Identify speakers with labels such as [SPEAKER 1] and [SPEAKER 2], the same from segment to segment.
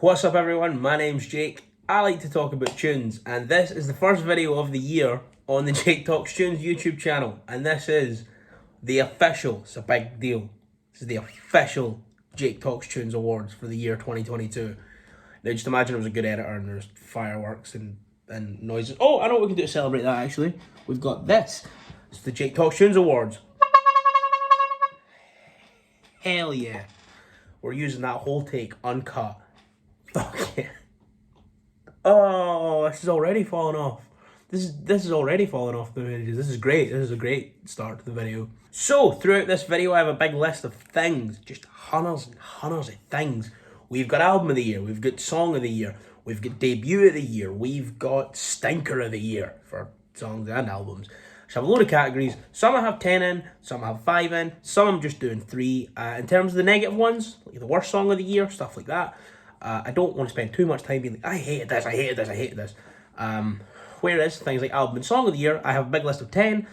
[SPEAKER 1] What's up everyone, my name's Jake. I like to talk about tunes and this is the first video of the year on the Jake Talks Tunes YouTube channel, and this is the official, it's a big deal, this is the official Jake Talks Tunes Awards for the year 2022. Now just imagine it was a good editor and there's fireworks and noises. Oh, I know what we can do to celebrate that actually. We've got this. It's the Jake Talks Tunes Awards. Hell yeah. We're using that whole take uncut. Fuck yeah. Oh, this is already falling off. This is already falling off the images. This is great. This is a great start to the video. So, throughout this video, I have a big list of things. Just hundreds and hundreds of things. We've got album of the year. We've got song of the year. We've got debut of the year. We've got stinker of the year for songs and albums. So I have a load of categories. Some I have 10 in, some I have 5 in, some I'm just doing 3. In terms of the negative ones, like the worst song of the year, stuff like that, I don't want to spend too much time being like, I hated this, I hated this, I hated this. Whereas things like album and song of the year, I have a big list of 10,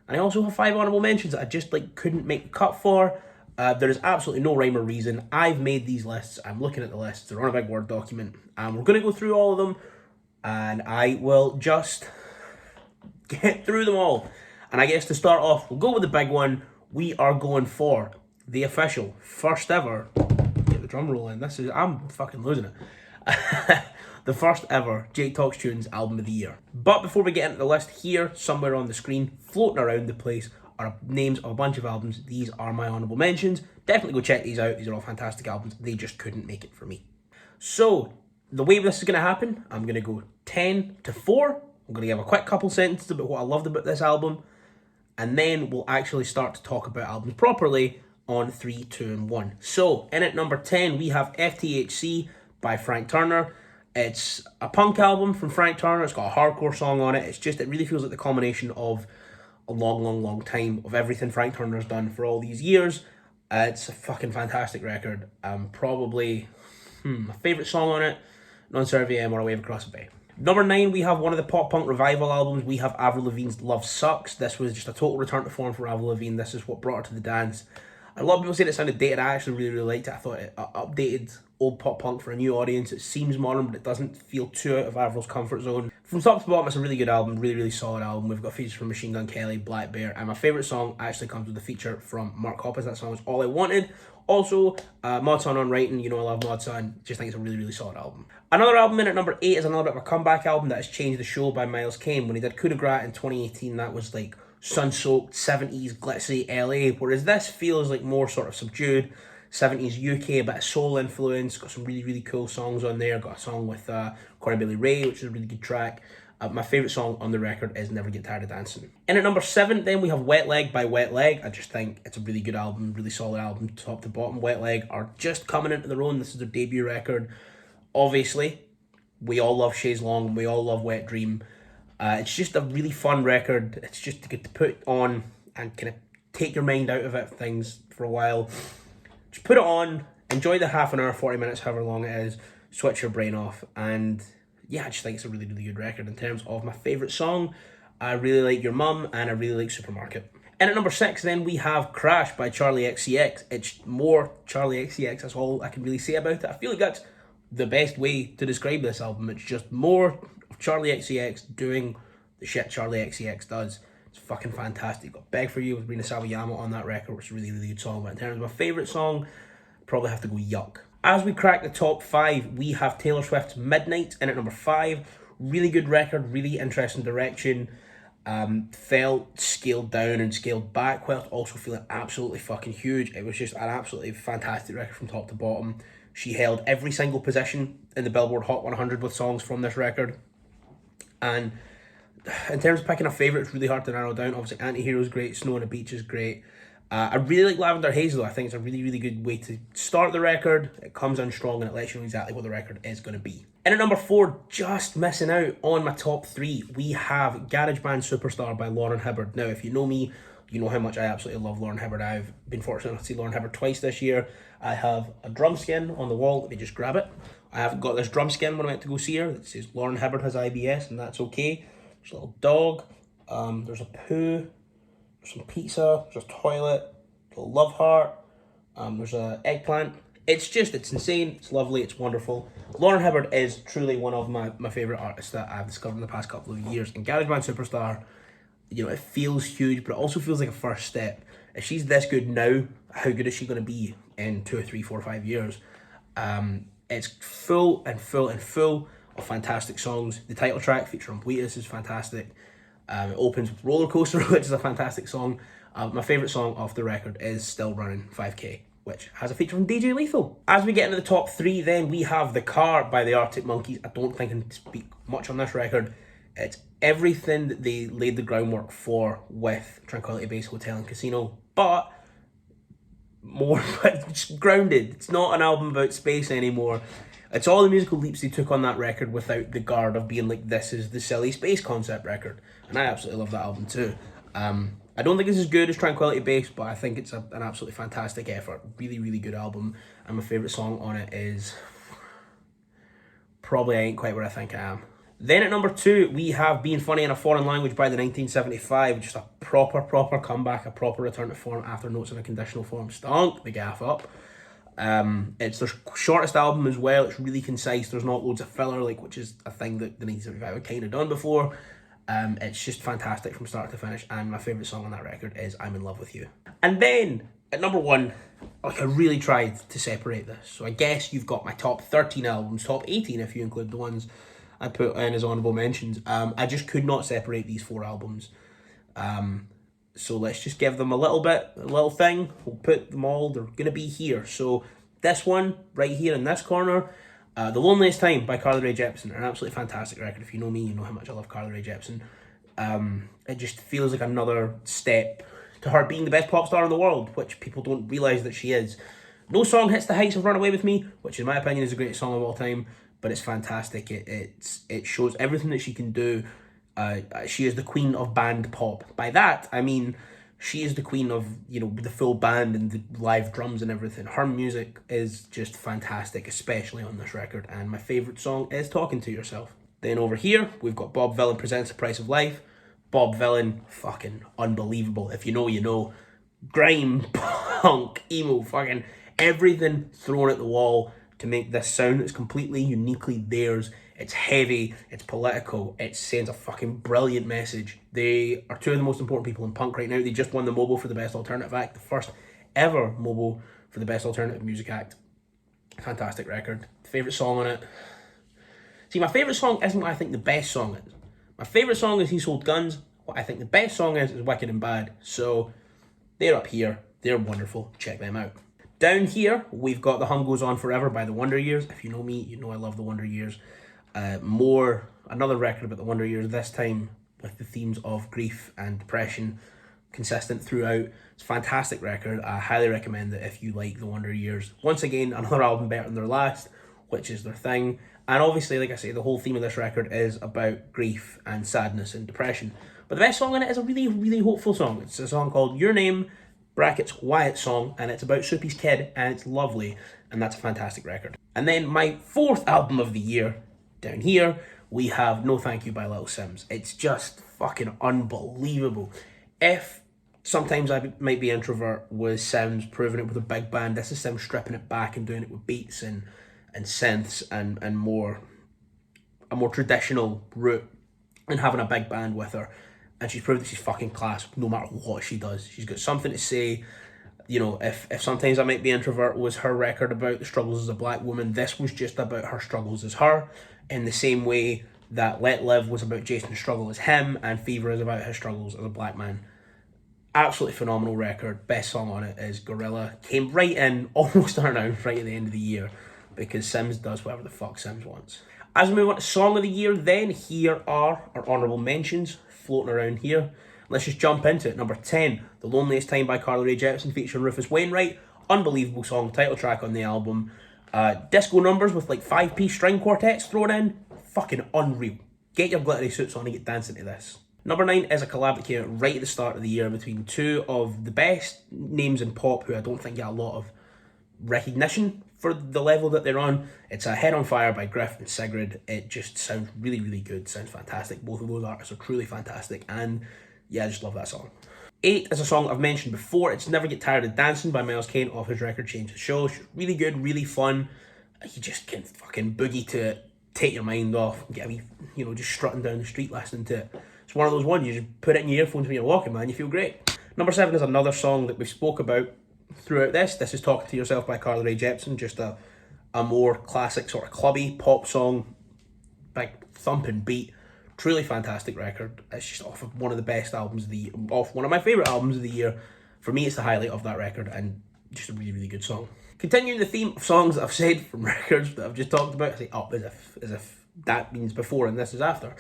[SPEAKER 1] and I also have 5 honourable mentions that I just couldn't make the cut for. There is absolutely no rhyme or reason. I've made these lists, I'm looking at the lists, they're on a big Word document, and we're going to go through all of them, and I will just get through them all. And I guess to start off, we'll go with the big one. We are going for the official first ever, get the drum roll in, I'm fucking losing it. The first ever Jake Talks Tunes album of the year. But before we get into the list, here, somewhere on the screen, floating around the place, are names of a bunch of albums. These are my honourable mentions. Definitely go check these out. These are all fantastic albums. They just couldn't make it for me. So, the way this is going to happen, I'm going to go 10 to 4. I'm going to give a quick couple sentences about what I loved about this album, and then we'll actually start to talk about albums properly on 3, 2, and 1. So, in at number 10, we have FTHC by Frank Turner. It's a punk album from Frank Turner. It's got a hardcore song on it. It really feels like the culmination of a long time of everything Frank Turner's done for all these years. It's a fucking fantastic record. Probably my favourite song on it, Non Serviam or A Wave Across the Bay. Number 9, we have one of the pop punk revival albums. We have Avril Lavigne's Love Sucks. This was just a total return to form for Avril Lavigne. This is what brought her to the dance. A lot of people said it sounded dated. I actually really liked it. I thought it updated old pop punk for a new audience. It seems modern, but it doesn't feel too out of Avril's comfort zone. From top to bottom, it's a really good album, really solid album. We've got features from Machine Gun Kelly, Black Bear, and my favourite song actually comes with a feature from Mark Hoppus. That song is All I Wanted. Also, Mod Sun on writing. You know I love Mod Sun. Just think it's a really solid album. Another album in at number 8 is another bit of a comeback album that has changed the show by Miles Kane. When he did Coup de Grace in 2018, that was like sun-soaked 70s glitzy LA, whereas this feels like more sort of subdued 70s UK, a bit of soul influence. Got some really cool songs on there. Got a song with Corey Bailey Ray, which is a really good track. My favourite song on the record is Never Get Tired of Dancing. In at number 7, then we have Wet Leg by Wet Leg. I just think it's a really good album, really solid album, top to bottom. Wet Leg are just coming into their own. This is their debut record. Obviously, we all love Chaise Long, we all love Wet Dream. It's just a really fun record. It's just good to put on and kind of take your mind out of it, things for a while. Just put it on, enjoy the half an hour, 40 minutes, however long it is, switch your brain off, and yeah, I just think it's a really good record. In terms of my favourite song, I really like Your Mum, and I really like Supermarket. And at number 6, then we have Crash by Charlie XCX. It's more Charlie XCX, that's all I can really say about it. I feel like that's the best way to describe this album. It's just more of Charlie XCX doing the shit Charlie XCX does. It's fucking fantastic. Got Beg For You with Rina Sawayama on that record, which is a really good song. But in terms of my favourite song, probably have to go Yuck. As we crack the top 5, we have Taylor Swift's Midnight in at number 5. Really good record, really interesting direction. Felt scaled down and scaled back, whilst also feeling absolutely fucking huge. It was just an absolutely fantastic record from top to bottom. She held every single position in the Billboard Hot 100 with songs from this record. And in terms of picking a favourite, it's really hard to narrow down. Obviously, Anti-Hero is great, Snow on the Beach is great. I really like Lavender Haze though. I think it's a really good way to start the record. It comes in strong and it lets you know exactly what the record is going to be. And at number 4, just missing out on my top 3, we have GarageBand Superstar by Lauren Hibbard. Now, if you know me, you know how much I absolutely love Lauren Hibbard. I've been fortunate enough to see Lauren Hibbard twice this year. I have a drum skin on the wall. Let me just grab it. I have got this drum skin when I went to go see her. It says Lauren Hibbard has IBS, and that's okay. There's a little dog. There's a poo. There's some pizza. There's a toilet. A little love heart. There's an eggplant. it's insane, it's lovely, it's wonderful. Lauren Hibbard is truly one of my favourite artists that I've discovered in the past couple of years. And GarageBand Superstar, it feels huge, but it also feels like a first step. If she's this good now, how good is she going to be in 2 or 3, 4, 5 years? It's full and full and full of fantastic songs. The title track featuring Bleatus is fantastic. It opens with Roller Coaster, which is a fantastic song. My favourite song off the record is Still Running 5K, which has a feature from DJ Lethal. As we get into the top 3, then we have The Car by the Arctic Monkeys. I don't think I can speak much on this record. It's everything that they laid the groundwork for with Tranquility Base Hotel and Casino, but more grounded. It's not an album about space anymore. It's all the musical leaps they took on that record without the guard of being like, this is the silly space concept record. And I absolutely love that album too. I don't think it's as good as Tranquility Base, but I think it's an absolutely fantastic effort. Really, really good album. And my favourite song on it is probably I Ain't Quite Where I Think I Am. Then at number 2, we have Being Funny in a Foreign Language by the 1975. Just a proper comeback, a proper return to form after Notes in a Conditional Form stunk the gaff up. It's their shortest album as well. It's really concise. There's not loads of filler, which is a thing that the 1975 had kind of done before. It's just fantastic from start to finish, and my favourite song on that record is I'm in Love with You. And then at number 1, I really tried to separate this. So I guess you've got my top 13 albums, top 18 if you include the ones I put in as honourable mentions. I just could not separate these 4 albums. So let's just give them a little thing. We'll put them all, they're going to be here. So this one, right here in this corner, The Loneliest Time by Carly Rae Jepsen, an absolutely fantastic record. If you know me, you know how much I love Carly Rae Jepsen. It just feels like another step to her being the best pop star in the world, which people don't realise that she is. No song hits the heights of Run Away With Me, which in my opinion is the greatest song of all time, but it's fantastic. It shows everything that she can do. She is the queen of band pop. By that, I mean she is the queen of, the full band and the live drums and everything. Her music is just fantastic, especially on this record. And my favourite song is Talking to Yourself. Then over here, we've got Bob Vylan Presents The Price of Life. Bob Vylan, fucking unbelievable. If you know, you know. Grime, punk, emo, fucking everything thrown at the wall to make this sound that's completely uniquely theirs. It's heavy, it's political, it sends a fucking brilliant message. They are 2 of the most important people in punk right now. They just won the Mobo for the Best Alternative Act, the first ever Mobo for the Best Alternative Music Act. Fantastic record. Favourite song on it? See, my favourite song isn't what I think the best song is. My favourite song is He Sold Guns. What I think the best song is Wicked and Bad. So, they're up here. They're wonderful. Check them out. Down here, we've got The Hum Goes On Forever by The Wonder Years. If you know me, you know I love The Wonder Years. Another record about the Wonder Years, this time with the themes of grief and depression consistent throughout. It's a fantastic record. I highly recommend it if you like the Wonder Years. Once again, another album better than their last, which is their thing. And obviously, like I say, the whole theme of this record is about grief and sadness and depression. But the best song in it is a really, really hopeful song. It's a song called Your Name, brackets, Wyatt Song, and it's about Soupy's kid, and it's lovely, and that's a fantastic record. And then my 4th album of the year, down here, we have No Thank You by Little Simz. It's just fucking unbelievable. If Sometimes I Might Be Introvert was Simz proving it with a big band, this is Simz stripping it back and doing it with beats and synths and a more traditional route and having a big band with her. And she's proved that she's fucking class no matter what she does. She's got something to say. If Sometimes I Might Be Introvert was her record about the struggles as a black woman, this was just about her struggles as her, in the same way that Let Live was about Jason's struggle as him, and Fever is about his struggles as a black man. Absolutely phenomenal record. Best song on it is Gorilla. Came right in, almost unannounced, right at the end of the year, because Simz does whatever the fuck Simz wants. As we move on to Song of the Year, then, here are our honourable mentions floating around here. Let's just jump into it. Number 10, The Loneliest Time by Carly Rae Jepsen featuring Rufus Wainwright. Unbelievable song, title track on the album. Disco numbers with 5-piece string quartets thrown in. Fucking unreal. Get your glittery suits on and get dancing to this. Number 9 is a collab that came out right at the start of the year between 2 of the best names in pop who I don't think get a lot of recognition for the level that they're on. It's a Head on Fire by Griff and Sigrid. It just sounds really, really good. Sounds fantastic. Both of those artists are truly fantastic. And yeah, I just love that song. 8 is a song I've mentioned before. It's Never Get Tired of Dancing by Miles Kane off his record Change the Show. It's really good, really fun. You just can fucking boogie to it, take your mind off, get a wee, just strutting down the street listening to it. It's one of those ones, you just put it in your earphones when you're walking, man, you feel great. Number 7 is another song that we spoke about throughout this. This is Talking to Yourself by Carly Rae Jepsen, just a more classic sort of clubby pop song, big thumping beat. Truly fantastic record. It's just off of one of the best albums of the year, off one of my favourite albums of the year. For me, it's the highlight of that record, and just a really, really good song. Continuing the theme of songs that I've said from records that I've just talked about, I say up as if that means before and this is after.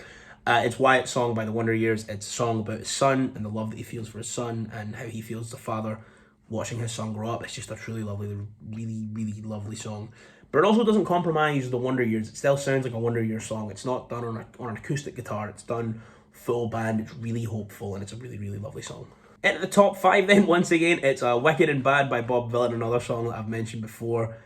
[SPEAKER 1] It's Wyatt's song by the Wonder Years. It's a song about his son and the love that he feels for his son and how he feels as a father watching his son grow up. It's just a truly lovely, really, really lovely song. But it also doesn't compromise the Wonder Years. It still sounds like a Wonder Years song. It's not done on an acoustic guitar. It's done full band. It's really hopeful, and it's a really, really lovely song. Into the top 5 then, once again, it's Wicked and Bad by Bob Vylan, another song that I've mentioned before.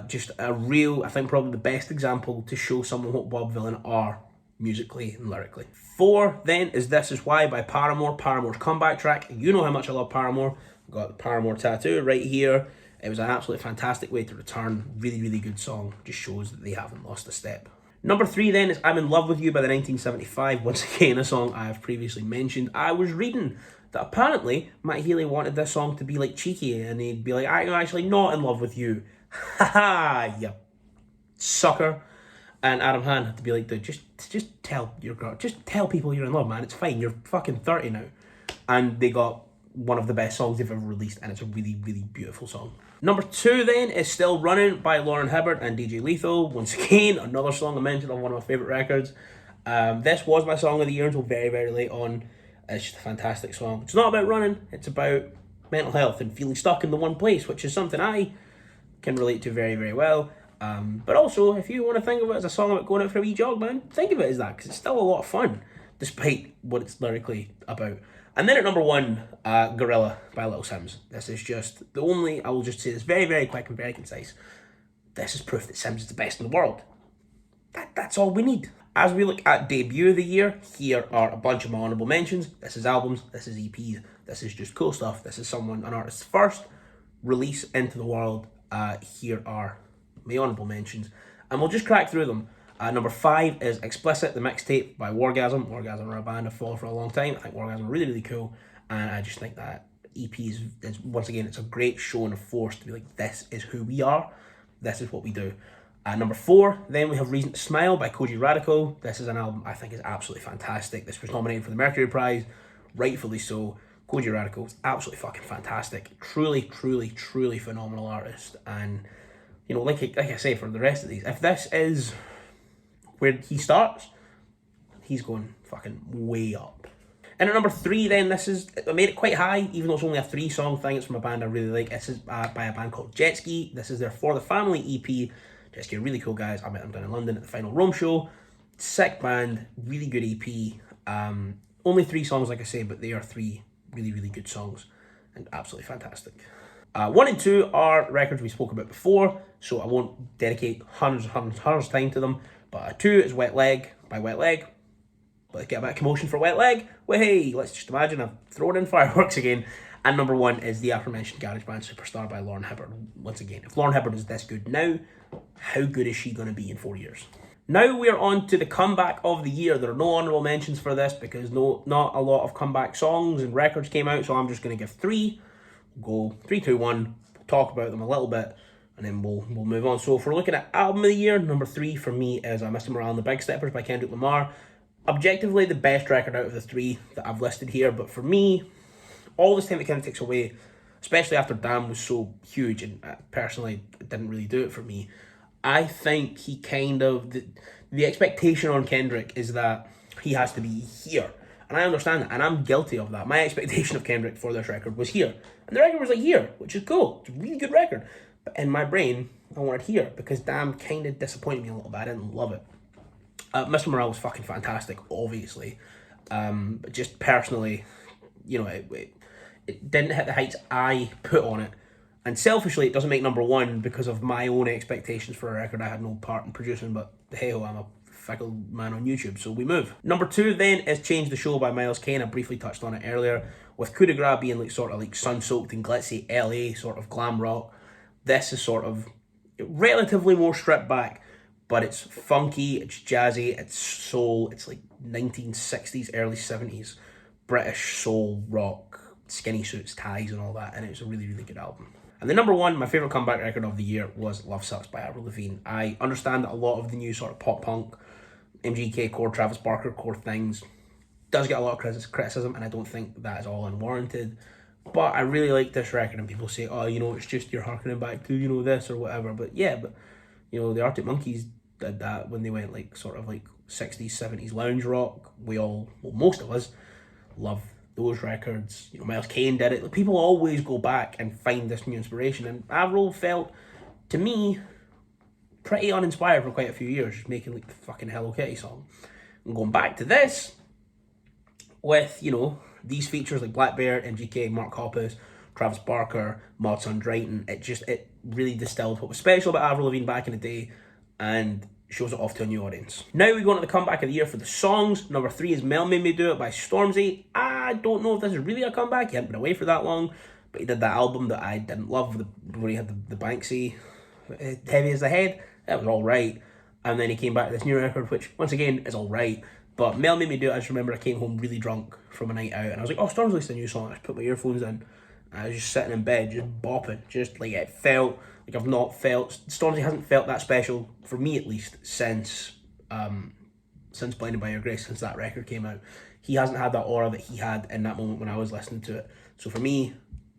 [SPEAKER 1] Just a real, I think probably the best example to show someone what Bob Vylan are musically and lyrically. 4 then is This Is Why by Paramore, Paramore's comeback track. You know how much I love Paramore. I've got the Paramore tattoo right here. It was an absolutely fantastic way to return. Really, really good song. Just shows that they haven't lost a step. Number 3 then is I'm in Love With You by the 1975. Once again, a song I have previously mentioned. I was reading that apparently Matt Healy wanted this song to be like cheeky, and he'd be like, I'm actually not in love with you. Ha ha, you sucker. And Adam Hand had to be like, dude, just tell your girl, just tell people you're in love, man. It's fine. You're fucking 30 now. And they got one of the best songs they've ever released, and it's a really, really beautiful song. Number 2 then is Still Running by Lauren Hibbert and DJ Lethal. Once again, another song I mentioned on one of my favourite records. This was my song of the year until very, very late on. It's just a fantastic song. It's not about running, it's about mental health and feeling stuck in the one place, which is something I can relate to very, very well. But also, if you want to think of it as a song about going out for a wee jog, man, think of it as that, because it's still a lot of fun, despite what it's lyrically about. And then at number 1, Gorilla by Little Simz. This is just the only, I will just say this very, very quick and very concise. This is proof that Simz is the best in the world. That's all we need. As we look at debut of the year, here are a bunch of my honourable mentions. This is albums, this is EPs, this is just cool stuff. This is an artist's first release into the world. Here are my honourable mentions. And we'll just crack through them. Number 5 is Explicit, the mixtape by Wargasm. Wargasm are a band I've followed for a long time. I think Wargasm are really, really cool. And I just think that EP is once again, it's a great showing of force to be like, this is who we are. This is what we do. Number 4, then we have Reason to Smile by Kojey Radical. This is an album I think is absolutely fantastic. This was nominated for the Mercury Prize, rightfully so. Kojey Radical is absolutely fucking fantastic. Truly, truly, truly phenomenal artist. And, like I say, for the rest of these, if this is where he starts, he's going fucking way up. And at number 3 then, I made it quite high, even though it's only a 3-song thing. It's from a band I really like. This is by a band called Jetski. This is their For the Family EP. Jetski are really cool guys. I met them down in London at the Final Rome show. Sick band, really good EP. Only 3 songs, like I say, but they are 3 really, really good songs and absolutely fantastic. 1 and 2 are records we spoke about before, so I won't dedicate hundreds of time to them. But 2 is Wet Leg by Wet Leg. Let's get a bit of commotion for Wet Leg. Hey, let's just imagine I've thrown in fireworks again. And number 1 is the aforementioned GarageBand Superstar by Lauren Hibbert. Once again, if Lauren Hibbert is this good now, how good is she going to be in 4 years? Now we're on to the comeback of the year. There are no honourable mentions for this because not a lot of comeback songs and records came out, so I'm just going to give 3. We'll go 3, 2, 1, talk about them a little bit, and then we'll move on. So if we're looking at album of the year, number 3 for me is Mr. Morale and the Big Steppers by Kendrick Lamar. Objectively, the best record out of the 3 that I've listed here, but for me, all this time it kind of takes away, especially after Damn was so huge, and personally, it didn't really do it for me. I think he kind of, the expectation on Kendrick is that he has to be here. And I understand that, and I'm guilty of that. My expectation of Kendrick for this record was here. And the record was like here, which is cool. It's a really good record. But in my brain, I wanted here, because Damn kind of disappointed me a little bit. I didn't love it. Mr. Morale was fucking fantastic, obviously. But just personally, it didn't hit the heights I put on it. And selfishly, it doesn't make number 1 because of my own expectations for a record I had no part in producing, but hey-ho, I'm a fickle man on YouTube, so we move. Number 2 then is Change the Show by Miles Kane. I briefly touched on it earlier, with Coup de Grace being like sort of like sun-soaked and glitzy LA sort of glam rock. This is sort of relatively more stripped back, but it's funky, it's jazzy, it's soul, it's like 1960s, early 70s British soul rock, skinny suits, ties and all that, and it's a really, really good album. And the number 1, my favourite comeback record of the year, was Love Sucks by Avril Lavigne. I understand that a lot of the new sort of pop punk, MGK core, Travis Barker core things does get a lot of criticism, and I don't think that is all unwarranted. But I really like this record, and people say, oh, you know, it's just you're harkening back to, you know, this or whatever. But yeah, but, you know, the Arctic Monkeys did that when they went like sort of like 60s, 70s lounge rock. We all, well, most of us love those records. You know, Miles Kane did it. Like, people always go back and find this new inspiration, and Avril felt, to me, pretty uninspired for quite a few years, just making like the fucking Hello Kitty song. And going back to this with, you know, these features like Black Bear, MGK, Mark Hoppus, Travis Barker, Mod Sun Drayton, it really distilled what was special about Avril Lavigne back in the day and shows it off to a new audience. Now we go on to the comeback of the year for the songs. Number 3 is Mel Made Me Do It by Stormzy. I don't know if this is really a comeback. He hadn't been away for that long, but he did that album that I didn't love, where he had the Banksy, Heavy as the Head. That was all right. And then he came back to this new record, which, once again, is all right. But Mel Made Me Do It, I just remember I came home really drunk from a night out, and I was like, oh, Storm's released a new song. I just put my earphones in, and I was just sitting in bed, just bopping. Just like, it felt like I've not felt, Stormzy hasn't felt that special, for me at least, since Blinded by Your Grace, since that record came out. He hasn't had that aura that he had in that moment when I was listening to it. So for me,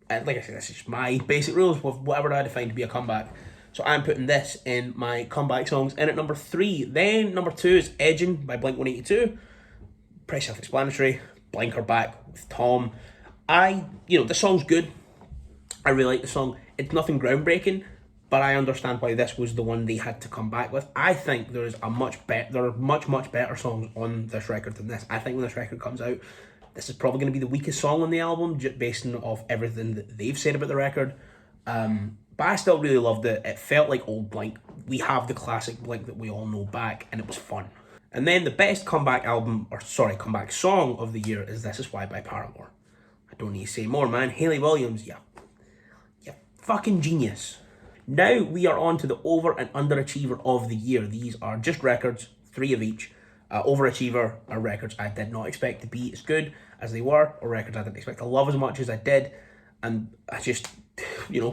[SPEAKER 1] like I said, this is just my basic rules with whatever I define to be a comeback. So I'm putting this in my comeback songs. And at number 3, then number 2 is Edging by Blink-182. Pretty self-explanatory. Blink are back with Tom. The song's good. I really like the song. It's nothing groundbreaking, but I understand why this was the one they had to come back with. I think there are much better songs on this record than this. I think when this record comes out, this is probably going to be the weakest song on the album, just based off everything that they've said about the record. But I still really loved it. It felt like old Blink. We have the classic Blink that we all know back, and it was fun. And then the best comeback song of the year is This Is Why by Paramore. I don't need to say more, man. Hayley Williams, you fucking genius. Now we are on to the over and underachiever of the year. These are just records, 3 of each. Overachiever are records I did not expect to be as good as they were, or records I didn't expect to love as much as I did, and I just,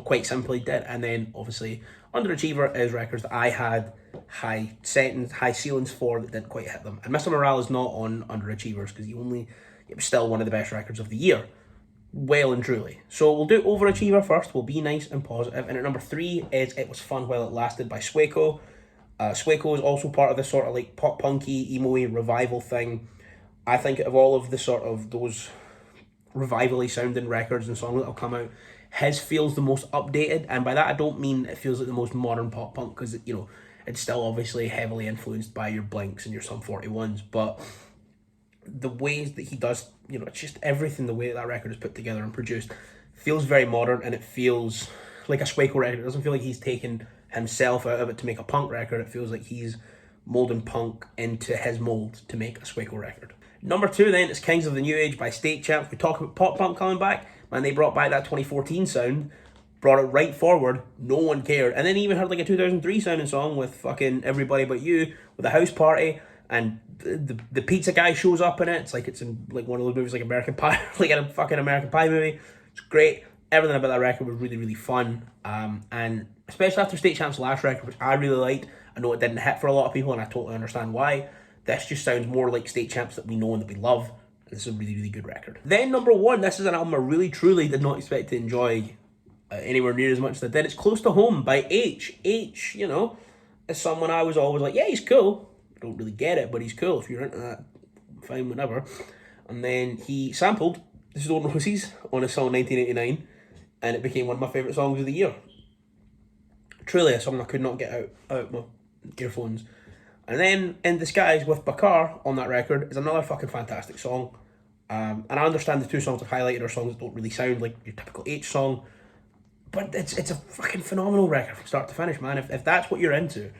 [SPEAKER 1] quite simply did. And then obviously underachiever is records that I had high ceilings for that didn't quite hit them. And Mr. Morale is not on underachievers because it was still one of the best records of the year. Well and truly. So we'll do overachiever first. We'll be nice and positive. And at number 3 is It Was Fun While It Lasted by Swaco. Swaco is also part of this sort of like pop punky, emo-y revival thing. I think of all of the sort of those revivally sounding records and songs that will come out, his feels the most updated, and by that I don't mean it feels like the most modern pop punk, because it's still obviously heavily influenced by your Blinks and your Sum 41s, but the ways that he does, it's just everything, the way that record is put together and produced feels very modern, and it feels like a Swaco record. It doesn't feel like he's taken himself out of it to make a punk record. It feels like he's molding punk into his mold to make a Swaco record. Number 2 then is Kings of the New Age by State Champs. We talk about pop punk coming back, man. They brought back that 2014 sound, brought it right forward. No one cared, and then even heard like a 2003 sounding song with fucking Everybody But You with a house party, and the pizza guy shows up in it. It's like it's in like one of those movies like American Pie, like in a fucking American Pie movie. It's great. Everything about that record was really, really fun, and especially after State Champ's last record, which I really liked. I know it didn't hit for a lot of people, and I totally understand why. This just sounds more like State Champs that we know and that we love. This is a really, really good record. Then number 1, this is an album I really, truly did not expect to enjoy anywhere near as much as I did. It's Close to Home by H. H, is someone I was always like, yeah, he's cool. I don't really get it, but he's cool. If you're into that, fine, whatever. And then he sampled Stone Roses on his song 1989, and it became one of my favourite songs of the year. Truly a song I could not get out my earphones. And then In Disguise with Bakar on that record is another fucking fantastic song. And I understand the 2 songs I've highlighted are songs that don't really sound like your typical H song, but it's a fucking phenomenal record from start to finish, man. If that's what you're into,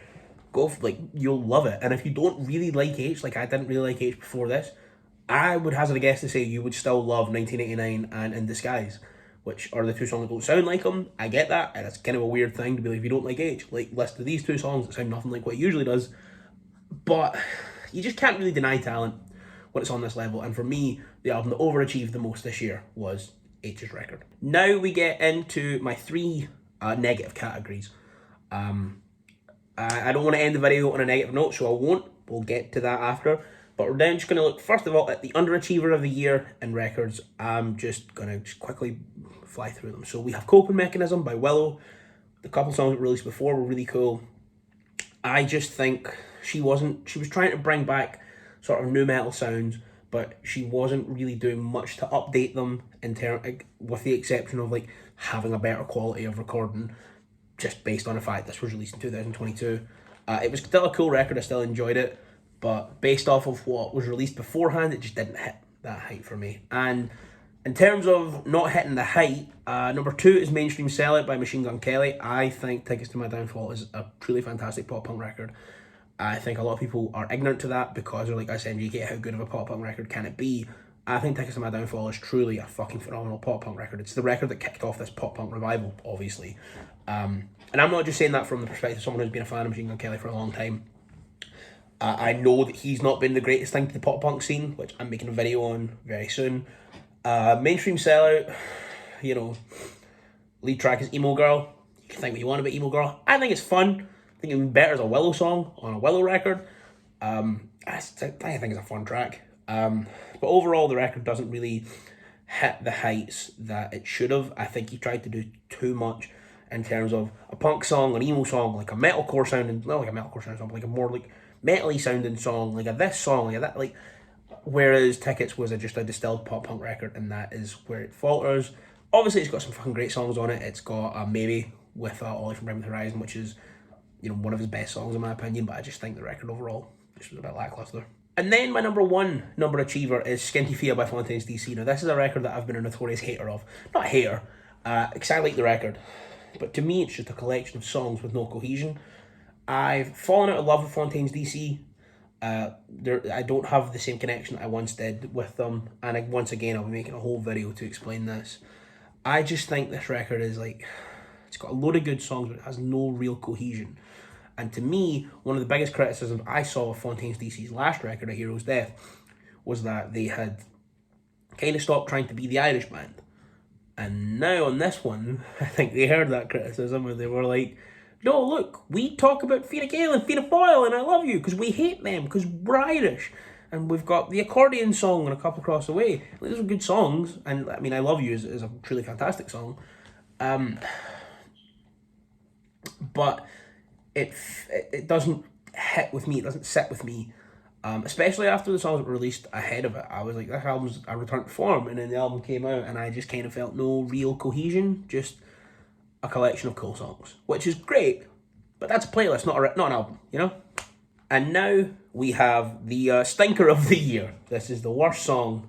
[SPEAKER 1] go for, like, you'll love it. And if you don't really like H, like I didn't really like H before this, I would hazard a guess to say you would still love 1989 and In Disguise, which are the two songs that don't sound like them. I get that, and it's kind of a weird thing to be like, if you don't like H, like, listen to these two songs that sound nothing like what he usually does. But you just can't really deny talent when it's on this level. And for me, the album that overachieved the most this year was H's record. Now we get into my three negative categories. I don't want to end the video on a negative note, so I won't. We'll get to that after. But we're then just going to look, first of all, at the underachiever of the year in records. I'm just going to quickly fly through them. So we have Coping Mechanism by Willow. The couple songs that were released before were really cool. I just think she was trying to bring back sort of nu metal sounds, but she wasn't really doing much to update them with the exception of like having a better quality of recording, just based on the fact this was released in 2022. It was still a cool record, I still enjoyed it, but based off of what was released beforehand, it just didn't hit that height for me. And in terms of not hitting the height, number 2 is Mainstream Sellout by Machine Gun Kelly. I think Tickets to My Downfall is a truly fantastic pop punk record. I think a lot of people are ignorant to that because they're like, SMGK, how good of a pop punk record can it be? I think Tickets to My Downfall is truly a fucking phenomenal pop punk record. It's the record that kicked off this pop punk revival, obviously. And I'm not just saying that from the perspective of someone who's been a fan of Machine Gun Kelly for a long time. I know that he's not been the greatest thing to the pop punk scene, which I'm making a video on very soon. Mainstream Sellout, you know, lead track is Emo Girl. You can think what you want about Emo Girl. I think it's fun. I think it would be better as a Willow song on a Willow record. I think it's a fun track. But overall, the record doesn't really hit the heights that it should have. I think he tried to do too much in terms of a punk song, an emo song, like a metalcore sounding, not like a metalcore sounding song, but like a more like metal-y sounding song, like a this song, like a that, like. Whereas Tickets was just a distilled pop punk record, and that is where it falters. Obviously, it's got some fucking great songs on it. It's got Maybe with Ollie from Bring Me the Horizon, which is, you know, one of his best songs in my opinion. But I just think the record overall just was a bit lackluster. And then my number one number achiever is Skinty Fia by Fontaines DC. Now this is a record that I've been a notorious hater of. Not a hater, because I like the record, but to me it's just a collection of songs with no cohesion. I've fallen out of love with Fontaines DC. I don't have the same connection I once did with them, and once again I'll be making a whole video to explain this. I just think this record is like, it's got a load of good songs but it has no real cohesion. And to me, one of the biggest criticisms I saw of Fontaines DC's last record, A Hero's Death, was that they had kind of stopped trying to be the Irish band. And now on this one, I think they heard that criticism and they were like, no, look, we talk about Fianna Gael and Fianna Fáil and I love you because we hate them because we're Irish. And we've got the accordion song and A Couple Across the Way. Like, those are good songs. And I mean, I Love You is a truly fantastic song. But it doesn't hit with me. It doesn't sit with me. Especially after the songs were released ahead of it. I was like, this album's a return to form. And then the album came out and I just kind of felt no real cohesion. Just a collection of cool songs, which is great, but that's a playlist, not an album, you know? And now we have the stinker of the year. This is the worst song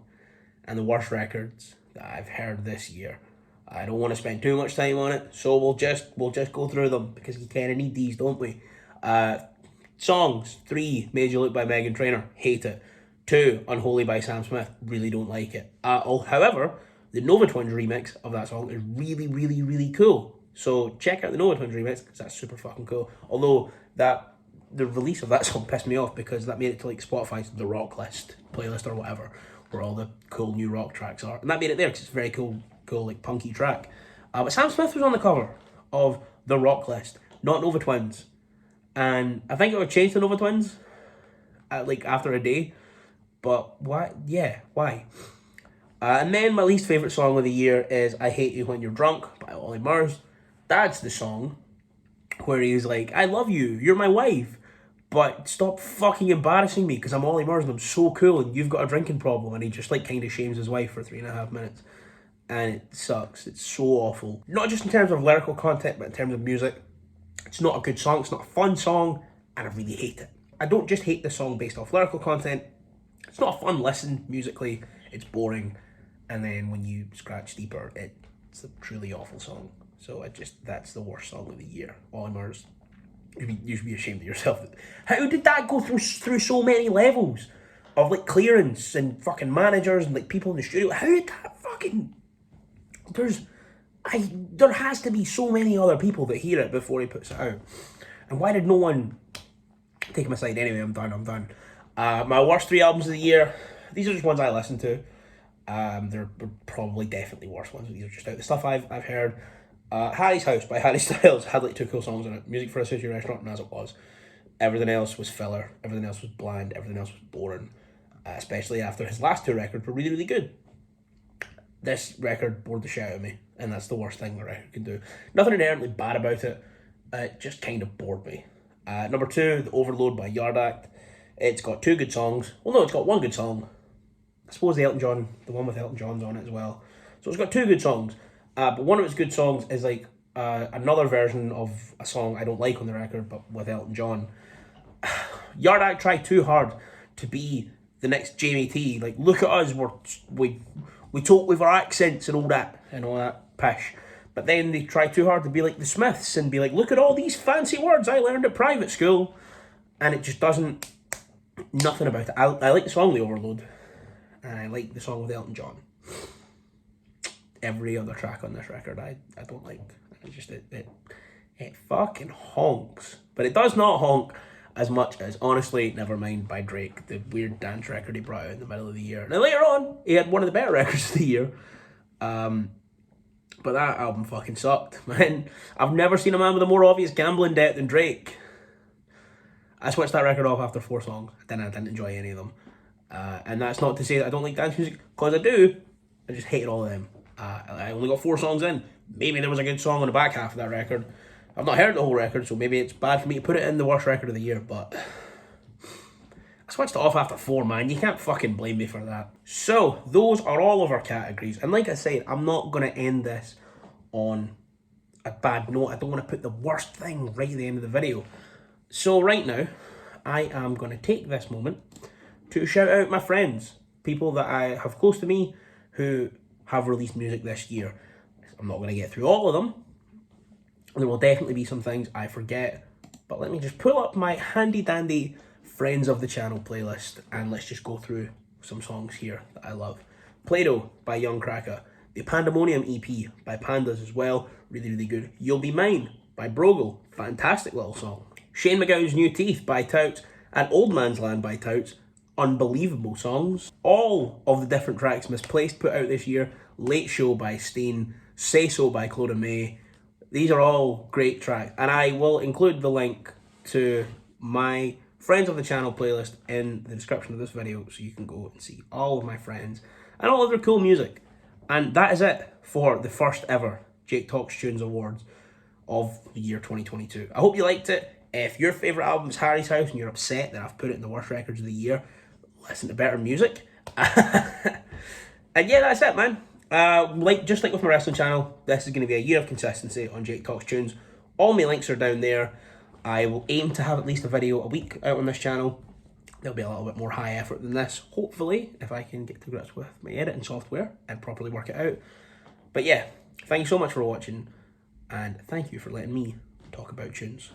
[SPEAKER 1] and the worst records that I've heard this year. I don't want to spend too much time on it, so we'll just go through them because you kind of need these, don't we? Songs: 3, Made You Look by Meghan Trainor, hate it. 2, Unholy by Sam Smith, really don't like it. However, the Nova Twins remix of that song is really, really, really cool. So check out the Nova Twins remix because that's super fucking cool. Although the release of that song pissed me off because that made it to like Spotify's The Rock List playlist or whatever, where all the cool new rock tracks are, and that made it there because it's a very cool like punky track. But Sam Smith was on the cover of The Rock List, not Nova Twins, and I think it would change to Nova Twins, like after a day. But why? Yeah, why? And then my least favourite song of the year is I Hate You When You're Drunk by Ollie Murs. That's the song where he's like, I love you, you're my wife, but stop fucking embarrassing me because I'm Ollie Murs and I'm so cool and you've got a drinking problem. And he just like kind of shames his wife for 3.5 minutes. And it sucks. It's so awful. Not just in terms of lyrical content, but in terms of music. It's not a good song, it's not a fun song, and I really hate it. I don't just hate the song based off lyrical content. It's not a fun listen musically, it's boring. And then when you scratch deeper, it's a truly awful song. So that's the worst song of the year. Ollie Murs, You should be ashamed of yourself. How did that go through so many levels of like clearance and fucking managers and like people in the studio? How did that fucking... There has to be so many other people that hear it before he puts it out. And why did no one take him aside? Anyway, I'm done. My worst 3 albums of the year. These are just ones I listened to. They're probably definitely worse ones. These are just out the stuff I've heard. Harry's House by Harry Styles had like 2 cool songs in it. Music for a Sushi Restaurant, and As It Was. Everything else was filler. Everything else was bland. Everything else was boring. Especially after his last 2 records were really, really good. This record bored the shit out of me, and that's the worst thing a record can do. Nothing inherently bad about it. It just kind of bored me. Number 2, The Overload by Yard Act. It's got 2 good songs. Well, no, it's got 1 good song. I suppose the one with Elton John's on it as well. So it's got 2 good songs. But one of its good songs is like another version of a song I don't like on the record, but with Elton John. Yard Act tried too hard to be the next Jamie T. Like, look at us, we talk with our accents and all that pish. But then they try too hard to be like the Smiths and be like, look at all these fancy words I learned at private school. And it just doesn't... Nothing about it. I like the song The Overload. And I like the song with Elton John. Every other track on this record I don't like. It fucking honks. But it does not honk as much as Honestly Nevermind by Drake, the weird dance record he brought out in the middle of the year. Now later on, he had one of the better records of the year. But that album fucking sucked, man. I've never seen a man with a more obvious gambling debt than Drake. I switched that record off after 4 songs. I didn't enjoy any of them. And that's not to say that I don't like dance music, because I do. I just hated all of them. I only got 4 songs in. Maybe there was a good song on the back half of that record. I've not heard the whole record, so maybe it's bad for me to put it in the worst record of the year, but I switched it off after 4, man. You can't fucking blame me for that. So, those are all of our categories. And like I said, I'm not going to end this on a bad note. I don't want to put the worst thing right at the end of the video. So right now, I am going to take this moment to shout out my friends. People that I have close to me who have released music this year. I'm not going to get through all of them. There will definitely be some things I forget. But let me just pull up my handy dandy Friends of the Channel playlist, and let's just go through some songs here that I love. Play-Doh by Young Kraka. The Pandemonium EP by Pandas as well. Really, really good. You'll Be Mine by Brogle. Fantastic little song. Shane MacGowan's New Teeth by Touts. And Old Man's Land by Touts. Unbelievable songs. All of the different tracks Misplaced put out this year. Late Show by Steen. Say So by Clodagh May. These are all great tracks. And I will include the link to my Friends of the Channel playlist in the description of this video, so you can go and see all of my friends and all of their cool music. And that is it for the first ever Jake Talks Tunes Awards of the year 2022. I hope you liked it. If your favourite album is Harry's House and you're upset that I've put it in the worst records of the year, listen to better music. And yeah, that's it, man. Just like with my wrestling channel, this is going to be a year of consistency on Jake Talks Tunes. All my links are down there. I will aim to have at least a video a week out on this channel. There'll be a little bit more high effort than this, hopefully, if I can get to grips with my editing software and properly work it out. But yeah, thank you so much for watching, and thank you for letting me talk about tunes.